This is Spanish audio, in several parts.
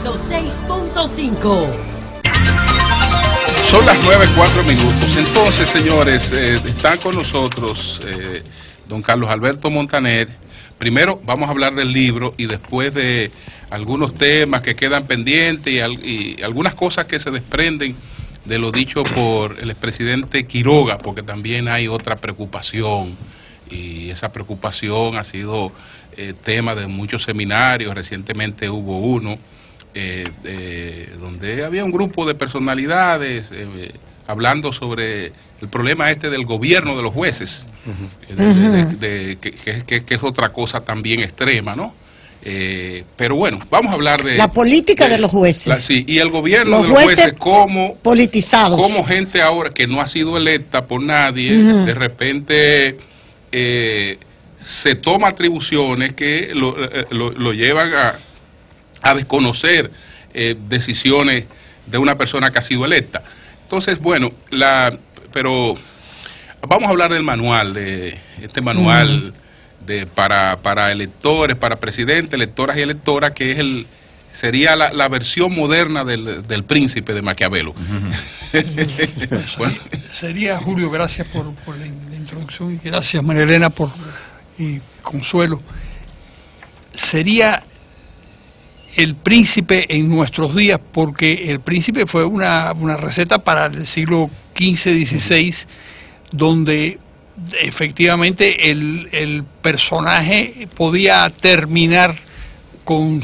106.5. Son las 9:04. Entonces, señores, están con nosotros don Carlos Alberto Montaner. Primero vamos a hablar del libro y después de algunos temas que quedan pendientes y algunas cosas que se desprenden de lo dicho por el expresidente Quiroga, porque también hay otra preocupación y esa preocupación ha sido tema de muchos seminarios. Recientemente hubo uno donde había un grupo de personalidades hablando sobre el problema del gobierno de los jueces, que es otra cosa también extrema, ¿no? Pero bueno, vamos a hablar de... La política de los jueces. Sí, y el gobierno de los jueces como... politizados. Como gente ahora que no ha sido electa por nadie, de repente se toma atribuciones que lo llevan a desconocer decisiones de una persona que ha sido electa. Entonces, bueno, pero vamos a hablar del manual, de este manual para electores, para presidentes, electoras y electoras, que es sería la versión moderna del Príncipe de Maquiavelo. Bueno. Sería, Julio, gracias por la introducción, y gracias, María Elena, y Consuelo. Sería el Príncipe en nuestros días, porque el Príncipe fue una receta para el siglo XV-XVI, donde efectivamente el personaje podía terminar con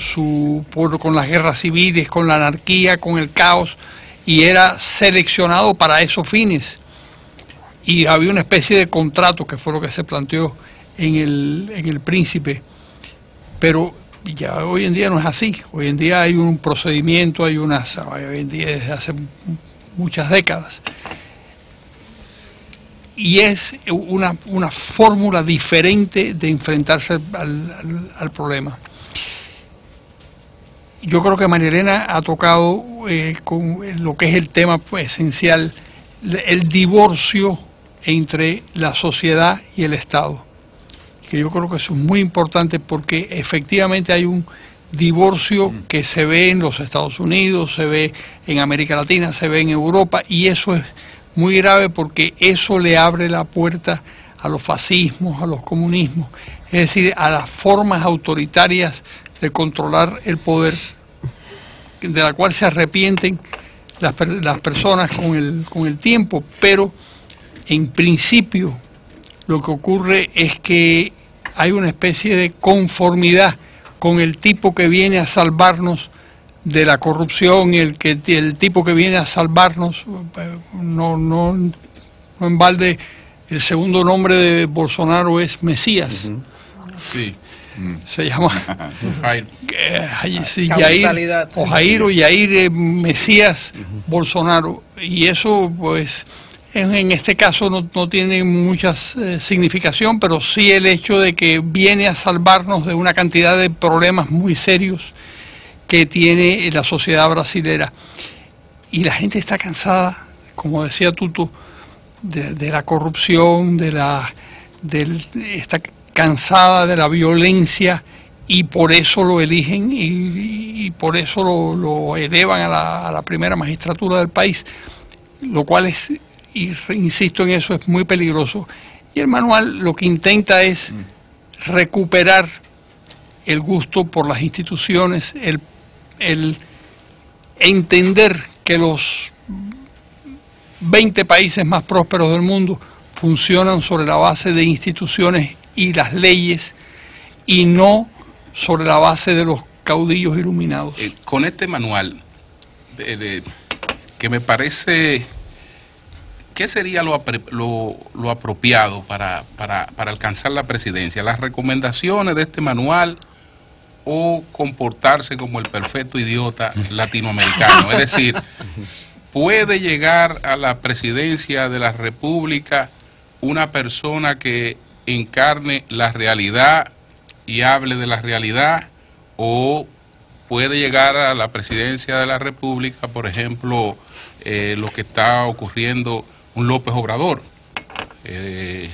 las guerras civiles, con la anarquía, con el caos, y era seleccionado para esos fines. Y había una especie de contrato, que fue lo que se planteó en el Príncipe. Pero ya hoy en día no es así. Hoy en día hay un procedimiento, hoy en día desde hace muchas décadas. Y es una fórmula diferente de enfrentarse al problema. Yo creo que María Elena ha tocado con lo que es el tema esencial, el divorcio entre la sociedad y el Estado, que yo creo que eso es muy importante, porque efectivamente hay un divorcio que se ve en los Estados Unidos, se ve en América Latina, se ve en Europa, y eso es muy grave, porque eso le abre la puerta a los fascismos, a los comunismos, es decir, a las formas autoritarias de controlar el poder, de la cual se arrepienten las personas con el tiempo. Pero en principio lo que ocurre es que hay una especie de conformidad con el tipo que viene a salvarnos de la corrupción, y el tipo que viene a salvarnos, no en balde el segundo nombre de Bolsonaro es Mesías. Sí. Se llama Jair Mesías Bolsonaro, y eso pues en este caso no tiene mucha significación, pero sí el hecho de que viene a salvarnos de una cantidad de problemas muy serios que tiene la sociedad brasilera. Y la gente está cansada, como decía Tuto, de la corrupción, está cansada de la violencia, y por eso lo eligen y por eso lo elevan a la primera magistratura del país, lo cual es, y insisto en eso, es muy peligroso. Y el manual lo que intenta es recuperar el gusto por las instituciones, el entender que los 20 países más prósperos del mundo funcionan sobre la base de instituciones y las leyes, y no sobre la base de los caudillos iluminados. Con este manual, que me parece, ¿qué sería lo apropiado para alcanzar la presidencia? ¿Las recomendaciones de este manual o comportarse como el perfecto idiota latinoamericano? Es decir, ¿puede llegar a la presidencia de la República una persona que encarne la realidad y hable de la realidad, o puede llegar a la presidencia de la República, por ejemplo, lo que está ocurriendo un López Obrador?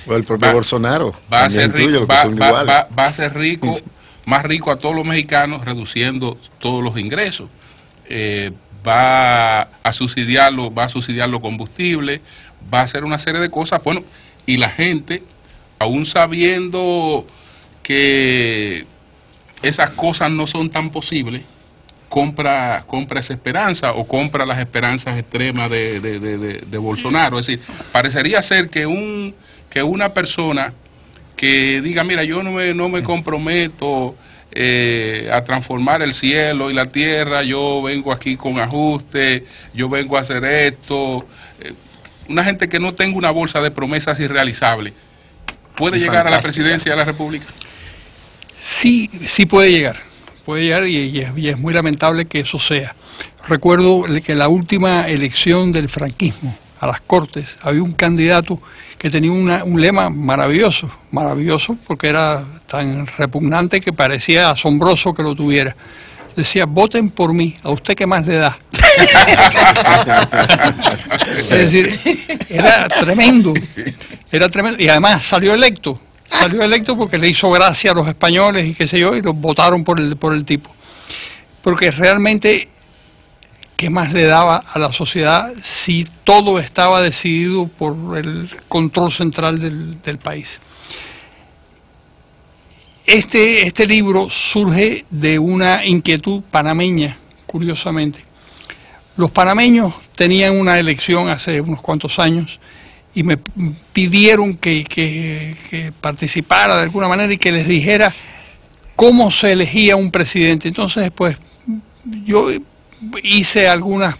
O el propio Bolsonaro. Va a ser rico, va a ser rico, más rico a todos los mexicanos, reduciendo todos los ingresos. va a subsidiar los combustibles, va a hacer una serie de cosas, bueno, y la gente, aún sabiendo que esas cosas no son tan posibles, compra esa esperanza o compra las esperanzas extremas de Bolsonaro. Es decir, parecería ser que una persona que diga, mira, yo no me comprometo a transformar el cielo y la tierra, yo vengo aquí con ajuste, yo vengo a hacer esto, una gente que no tenga una bolsa de promesas irrealizables, ¿puede llegar a la presidencia de la República? Sí, sí puede llegar y es muy lamentable que eso sea. Recuerdo que en la última elección del franquismo a las Cortes había un candidato que tenía un lema maravilloso porque era tan repugnante que parecía asombroso que lo tuviera. Decía, voten por mí, ¿a usted qué más le da? Es decir, era tremendo, y además salió electo porque le hizo gracia a los españoles y qué sé yo, y los votaron por el tipo. Porque realmente, ¿qué más le daba a la sociedad si todo estaba decidido por el control central del país? Este libro surge de una inquietud panameña, curiosamente. Los panameños tenían una elección hace unos cuantos años y me pidieron que participara de alguna manera y que les dijera cómo se elegía un presidente. Entonces, pues, yo hice algunas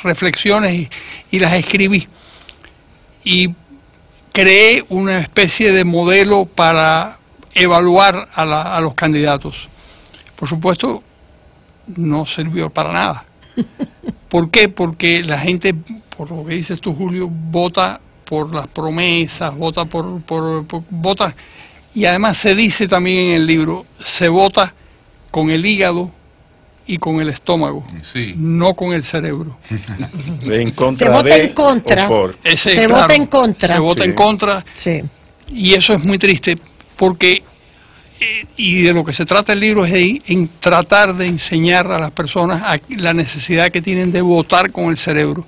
reflexiones y las escribí. Y creé una especie de modelo para evaluar a los candidatos. Por supuesto, no sirvió para nada. ¿Por qué? Porque la gente, por lo que dices tú, Julio, vota por las promesas, vota vota, y además se dice también en el libro, se vota con el hígado y con el estómago, sí, no con el cerebro. En contra se vota en contra. Se vota en contra. Se vota en contra. Sí. Y eso es muy triste porque, y de lo que se trata el libro es en tratar de enseñar a las personas la necesidad que tienen de votar con el cerebro,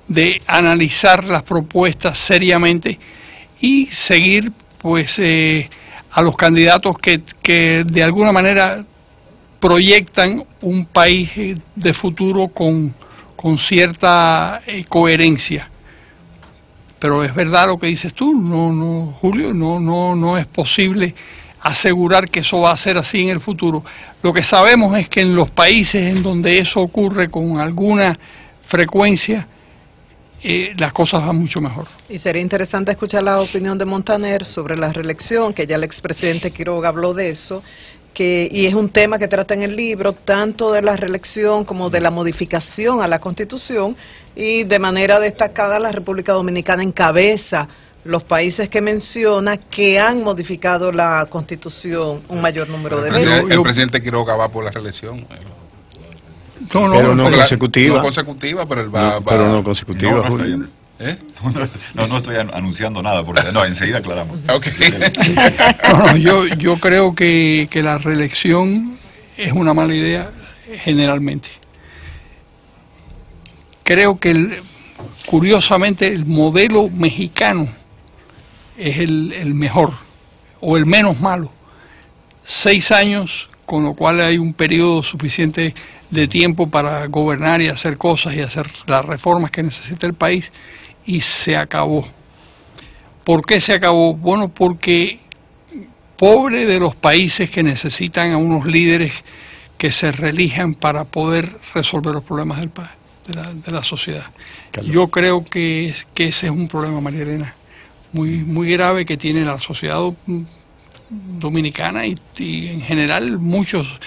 de analizar las propuestas seriamente y seguir pues a los candidatos que de alguna manera proyectan un país de futuro con cierta coherencia. Pero es verdad lo que dices tú, Julio, no es posible asegurar que eso va a ser así en el futuro. Lo que sabemos es que en los países en donde eso ocurre con alguna frecuencia, las cosas van mucho mejor. Y sería interesante escuchar la opinión de Montaner sobre la reelección, que ya el expresidente Quiroga habló de eso, y es un tema que trata en el libro, tanto de la reelección como de la modificación a la Constitución, y de manera destacada la República Dominicana encabeza los países que menciona que han modificado la Constitución un mayor número de veces. El presidente Quiroga va por la reelección. Pero no consecutiva. No consecutiva, pero él va. Pero no consecutiva, Julio. No estoy anunciando nada, porque enseguida aclaramos. Okay. Yo creo que la reelección es una mala idea generalmente. Creo que curiosamente el modelo mexicano es el mejor o el menos malo. 6 años, con lo cual hay un periodo suficiente de tiempo para gobernar y hacer cosas y hacer las reformas que necesita el país, y se acabó. ¿Por qué se acabó? Bueno, porque pobre de los países que necesitan a unos líderes que se reelijan para poder resolver los problemas del país, de la sociedad. Yo creo que ese es un problema, María Elena, muy grave que tiene la sociedad dominicana y en general muchos.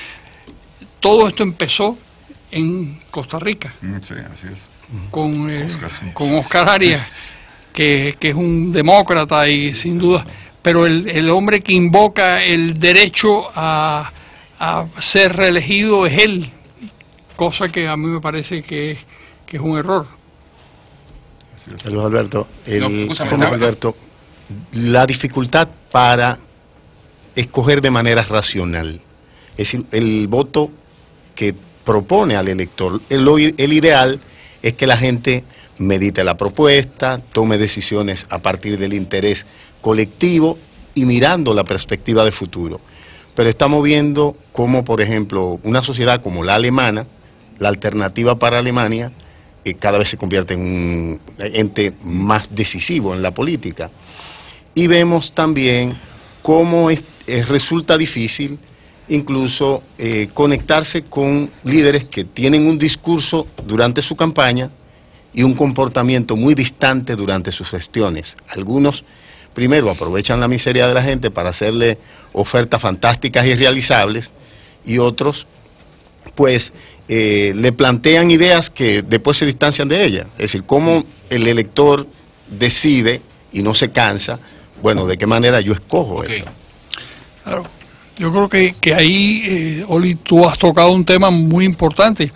Todo esto empezó en Costa Rica. Sí, así es. Con Oscar Arias, que es un demócrata y sin duda, pero el hombre que invoca el derecho a ser reelegido es él, cosa que a mí me parece que es un error. Carlos Alberto, la dificultad para escoger de manera racional, es decir, el voto que propone al elector. El ideal es que la gente medite la propuesta, tome decisiones a partir del interés colectivo y mirando la perspectiva de futuro. Pero estamos viendo cómo, por ejemplo, una sociedad como la alemana, la alternativa para Alemania, cada vez se convierte en un ente más decisivo en la política. Y vemos también cómo resulta difícil incluso conectarse con líderes que tienen un discurso durante su campaña y un comportamiento muy distante durante sus gestiones. Algunos, primero, aprovechan la miseria de la gente para hacerle ofertas fantásticas y realizables, y otros, pues, le plantean ideas que después se distancian de ellas. Es decir, cómo el elector decide y no se cansa, bueno, de qué manera yo escojo esto. Claro. Yo creo que ahí, Oli, tú has tocado un tema muy importante.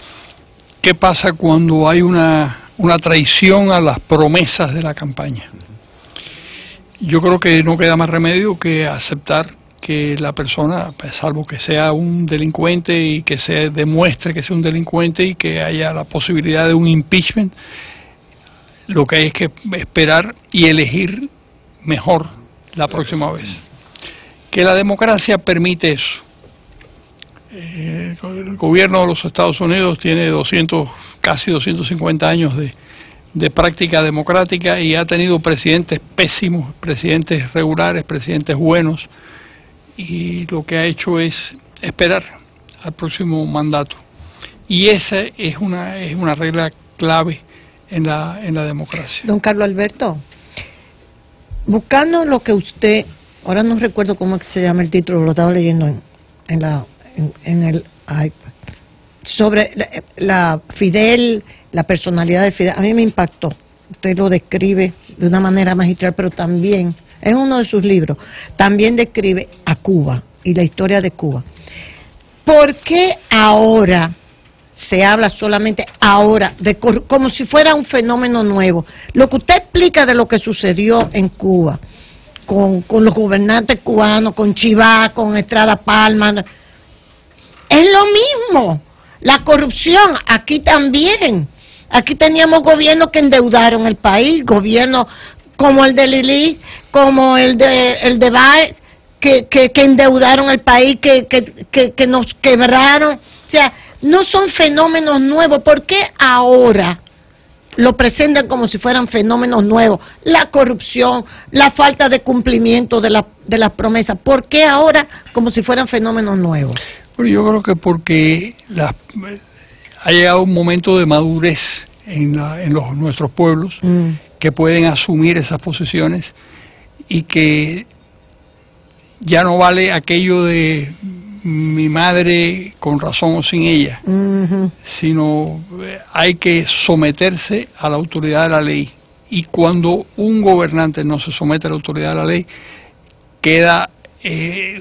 ¿Qué pasa cuando hay una traición a las promesas de la campaña? Yo creo que no queda más remedio que aceptar que la persona, pues, salvo que sea un delincuente y que se demuestre que sea un delincuente y que haya la posibilidad de un impeachment, lo que hay es que esperar y elegir mejor la próxima vez. Que la democracia permite eso. El gobierno de los Estados Unidos tiene casi 250 años de práctica democrática y ha tenido presidentes pésimos, presidentes regulares, presidentes buenos, y lo que ha hecho es esperar al próximo mandato. Y esa es una regla clave en la democracia. Don Carlos Alberto, buscando lo que usted, ahora no recuerdo cómo es que se llama el título, lo estaba leyendo en el iPad, sobre la Fidel, la personalidad de Fidel. A mí me impactó. Usted lo describe de una manera magistral, pero también, es uno de sus libros, también describe a Cuba y la historia de Cuba. ¿Por qué ahora se habla solamente ahora, como si fuera un fenómeno nuevo? Lo que usted explica de lo que sucedió en Cuba, con los gobernantes cubanos, con Chivá, con Estrada Palma, es lo mismo. La corrupción, aquí también. Aquí teníamos gobiernos que endeudaron el país, gobiernos como el de Lili, como el de Baez, que endeudaron el país, que nos quebraron. O sea, no son fenómenos nuevos. ¿Por qué ahora lo presentan como si fueran fenómenos nuevos? La corrupción, la falta de cumplimiento de las promesas. ¿Por qué ahora como si fueran fenómenos nuevos? Yo creo que porque ha llegado un momento de madurez en nuestros pueblos que pueden asumir esas posiciones y que ya no vale aquello de mi madre con razón o sin ella, sino hay que someterse a la autoridad de la ley. Y cuando un gobernante no se somete a la autoridad de la ley, queda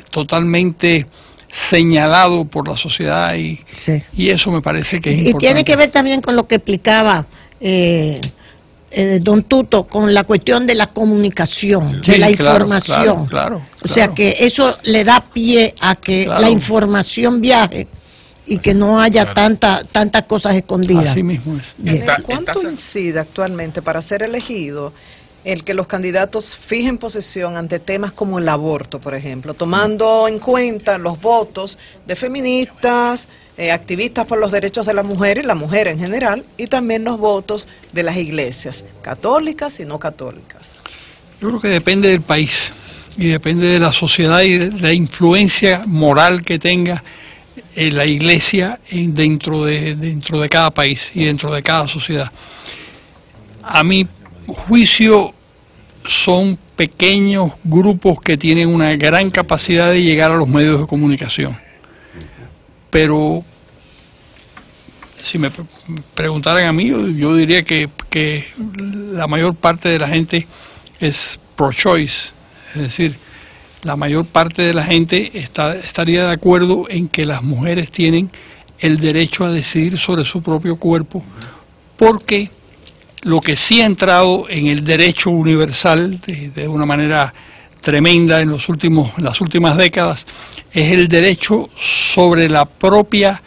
totalmente señalado por la sociedad y eso me parece que es importante. Y tiene que ver también con lo que explicaba don Tuto, con la cuestión de la comunicación, de la información. Claro. O sea que eso le da pie a que la información viaje y que no haya tantas cosas escondidas. Así mismo es. ¿Cuánto incide actualmente para ser elegido el que los candidatos fijen posición ante temas como el aborto, por ejemplo, tomando en cuenta los votos de feministas, activistas por los derechos de la mujer y la mujer en general, y también los votos de las iglesias, católicas y no católicas? Yo creo que depende del país y depende de la sociedad y de la influencia moral que tenga la iglesia dentro de cada país y dentro de cada sociedad. A mi juicio son pequeños grupos que tienen una gran capacidad de llegar a los medios de comunicación, pero si me preguntaran a mí, yo diría que la mayor parte de la gente es pro-choice, es decir, la mayor parte de la gente estaría de acuerdo en que las mujeres tienen el derecho a decidir sobre su propio cuerpo, porque lo que sí ha entrado en el derecho universal de una manera tremenda en las últimas décadas es el derecho sobre la propia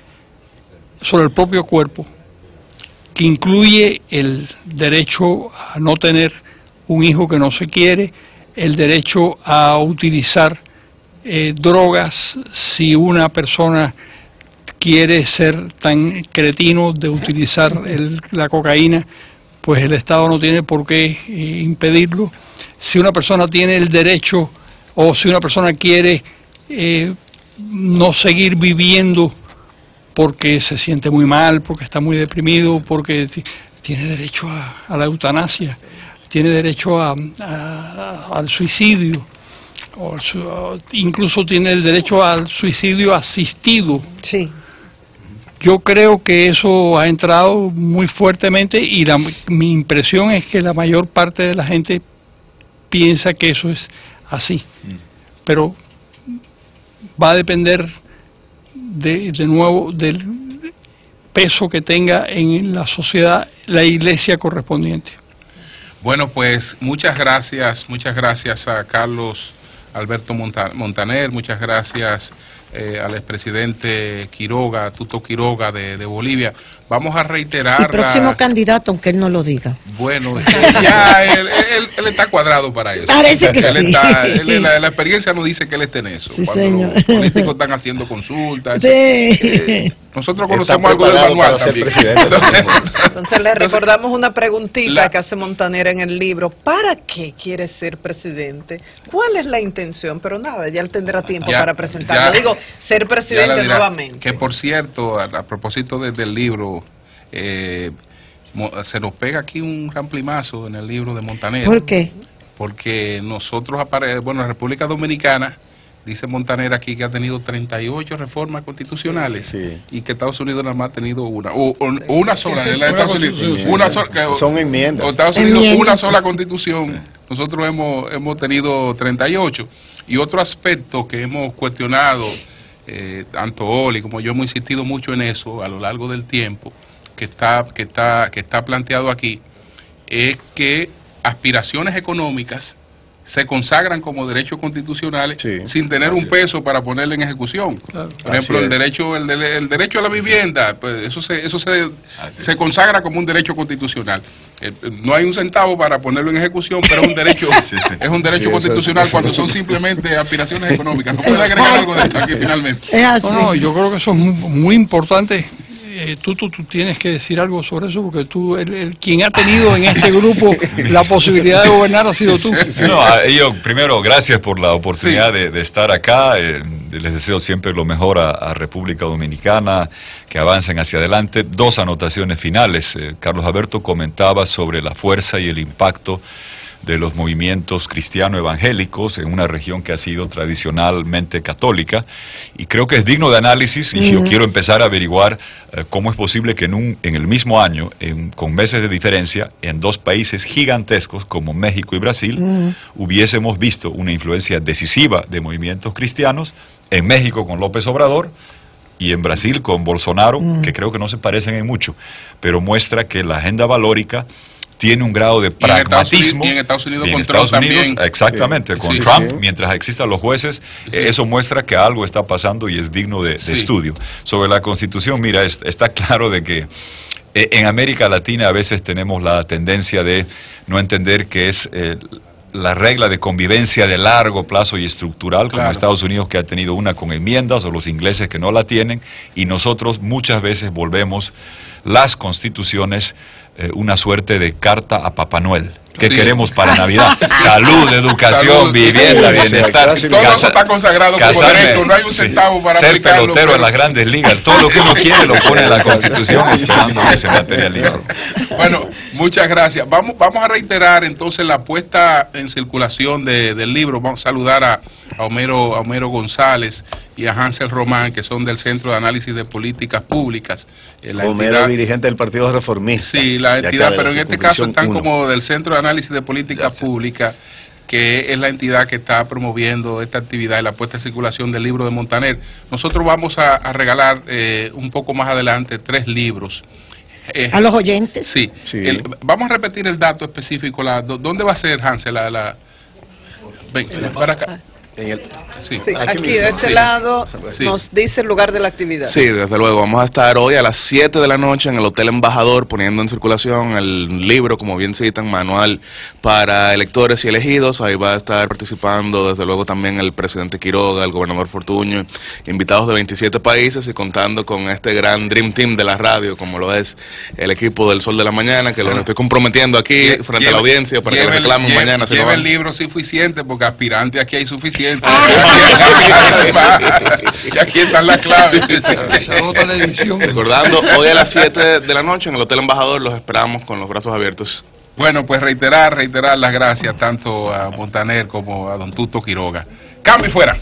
sobre el propio cuerpo, que incluye el derecho a no tener un hijo que no se quiere, el derecho a utilizar drogas si una persona quiere ser tan cretino de utilizar la cocaína, pues el Estado no tiene por qué impedirlo. Si una persona tiene el derecho, o si una persona quiere no seguir viviendo porque se siente muy mal, porque está muy deprimido, porque tiene derecho a la eutanasia, tiene derecho al suicidio, incluso tiene el derecho al suicidio asistido. Sí. Yo creo que eso ha entrado muy fuertemente y mi impresión es que la mayor parte de la gente piensa que eso es así. Pero va a depender de nuevo del peso que tenga en la sociedad la iglesia correspondiente. Bueno, pues muchas gracias a Carlos Alberto Montaner, muchas gracias al expresidente Quiroga, Tuto Quiroga de Bolivia. Vamos a reiterar... Y próximo candidato, aunque él no lo diga. Bueno, ya él está cuadrado para eso. Parece que sí. La experiencia nos dice que él está en eso. Sí, cuando señor. Los políticos están haciendo consultas. Sí. Nosotros conocemos algo del manual también. Entonces le recordamos una preguntita que hace Montaner en el libro. ¿Para qué quiere ser presidente? ¿Cuál es la intención? Pero nada, ya él tendrá tiempo para presentarlo. Digo, ser presidente nuevamente. Que por cierto, a propósito del libro, se nos pega aquí un ramplimazo en el libro de Montaner. ¿Por qué? Porque nosotros, la República Dominicana, dice Montaner aquí que ha tenido 38 reformas constitucionales, sí, y que Estados Unidos nada más ha tenido una, o una sola, en la de Estados Unidos, una sola, son enmiendas. Estados Unidos una sola constitución, nosotros hemos tenido 38. Y otro aspecto que hemos cuestionado, tanto Oli como yo hemos insistido mucho en eso a lo largo del tiempo, que está planteado aquí, es que aspiraciones económicas se consagran como derechos constitucionales, sí, sin tener un peso para ponerle en ejecución. Claro. Por ejemplo, el derecho a la vivienda, pues eso se consagra como un derecho constitucional. No hay un centavo para ponerlo en ejecución, pero es un derecho, es un derecho constitucional cuando son simplemente aspiraciones económicas. ¿No puede agregar algo de esto aquí finalmente? No, yo creo que eso es muy importante. Tú tienes que decir algo sobre eso, porque tú, quien ha tenido en este grupo la posibilidad de gobernar ha sido tú. No, yo primero, gracias por la oportunidad de estar acá. Les deseo siempre lo mejor a República Dominicana, que avancen hacia adelante. Dos anotaciones finales. Carlos Alberto comentaba sobre la fuerza y el impacto de los movimientos cristiano-evangélicos en una región que ha sido tradicionalmente católica, y creo que es digno de análisis, y yo quiero empezar a averiguar cómo es posible que en el mismo año, con meses de diferencia, en dos países gigantescos como México y Brasil, hubiésemos visto una influencia decisiva de movimientos cristianos, en México con López Obrador, y en Brasil con Bolsonaro, que creo que no se parecen en mucho, pero muestra que la agenda valórica tiene un grado de pragmatismo. Y en Estados Unidos con Trump también. Exactamente, con Trump, mientras existan los jueces, eso muestra que algo está pasando y es digno de estudio. Sobre la Constitución, mira, está claro de que en América Latina a veces tenemos la tendencia de no entender que es la regla de convivencia de largo plazo y estructural, como Estados Unidos, que ha tenido una con enmiendas, o los ingleses que no la tienen, y nosotros muchas veces volvemos las constituciones una suerte de carta a Papá Noel. ¿Qué queremos para Navidad? Salud, educación, vivienda, bienestar. Todo eso está consagrado como derecho, no hay un centavo para ser pelotero en las grandes ligas. Todo lo que uno quiere lo pone en la Constitución, esperando que se materialice. Bueno, muchas gracias. Vamos a reiterar entonces la puesta en circulación del libro. Vamos a saludar a Homero González y a Hansel Román, que son del Centro de Análisis de Políticas Públicas. Homero, dirigente del Partido Reformista. Sí, la entidad, pero en este caso están como del Centro de Análisis de Políticas Públicas, que es la entidad que está promoviendo esta actividad y la puesta en circulación del libro de Montaner. Nosotros vamos a regalar un poco más adelante 3 libros. ¿A los oyentes? Sí. Vamos a repetir el dato específico. ¿Dónde va a ser, Hansel? Ven, para acá. Sí. Sí, Aquí aquí mismo. de este Sí. lado Sí. nos dice el lugar de la actividad. Sí, desde luego. Vamos a estar hoy a las 7 de la noche en el Hotel Embajador poniendo en circulación el libro, como bien citan, Manual para Electores y Elegidos. Ahí va a estar participando desde luego también el presidente Quiroga, el gobernador Fortuño, invitados de 27 países y contando con este gran Dream Team de la radio, como lo es el equipo del Sol de la Mañana, que los estoy comprometiendo aquí frente a la audiencia para que lo reclamen mañana. Si no Lleve el van. libro suficiente, porque aspirantes aquí hay suficiente. Y aquí están las claves. Se agota la edición. Recordando, hoy a las 7 de la noche en el Hotel Embajador los esperamos con los brazos abiertos. Bueno, pues reiterar las gracias tanto a Montaner como a don Tuto Quiroga. Cambio y fuera.